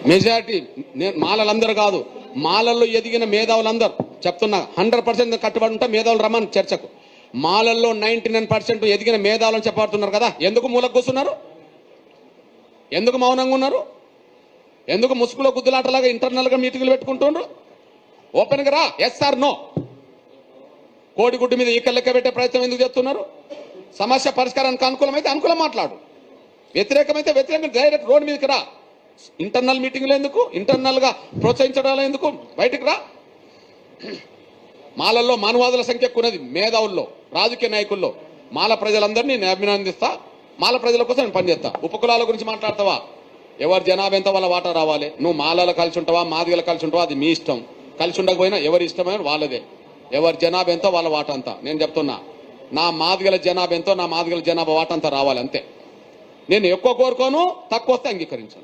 Majority మాలలందరూ కాదు, మాలల్లో ఎదిగిన మేధావులందరూ చెప్తున్నా 100% కట్టుబడి ఉంటా. మేధావులు రమ్మని చర్చకు. మాలల్లో 99% ఎదిగిన మేధావులను చెప్పబడుతున్నారు కదా, ఎందుకు మూలకు కూర్చున్నారు? ఎందుకు మౌనంగా ఉన్నారు? ఎందుకు ముసుగులో గుద్దులాటలాగా ఇంటర్నల్ గా మీటింగ్లు పెట్టుకుంటున్నారు? ఓపెన్ గా రా, ఎస్ ఆర్ నో. కోడిగుడ్డు మీద ఈకలు లెక్క పెట్టే ప్రయత్నం ఎందుకు చేస్తున్నారు? సమస్య పరిష్కారానికి అనుకూలమైతే అనుకూలం మాట్లాడు, వ్యతిరేకమైతే వ్యతిరేకం. డైరెక్ట్ రోడ్ మీదకి రా. ఇంటర్నల్ మీటింగ్లు ఎందుకు? ఇంటర్నల్ గా ప్రోత్సహించడాలు ఎందుకు? బయటకు రా. మాలల్లో మానవాదుల సంఖ్య ఎక్కున్నది, మేధావుల్లో, రాజకీయ నాయకుల్లో. మాల ప్రజలందరినీ నేను అభినందిస్తా. మాల ప్రజల కోసం నేను పనిచేస్తా. ఉపకులాల గురించి మాట్లాడతావా? ఎవరి జనాభా ఎంత వాళ్ళ వాటా రావాలి. నువ్వు మాలలో కలిసి ఉంటావా, మాదిగలు కలిసి ఉంటావా, అది మీ ఇష్టం. కలిసి ఉండకపోయినా ఎవరి ఇష్టమైన వాళ్ళదే. ఎవరి జనాభా ఎంతో వాళ్ళ వాటా అంతా. నేను చెప్తున్నా, నా మాదిగల జనాభా ఎంతో నా మాదిగల జనాభా వాటా అంతా రావాలి అంతే. నేను ఎక్కువ కోరుకోను, తక్కువ వస్తే అంగీకరించాను.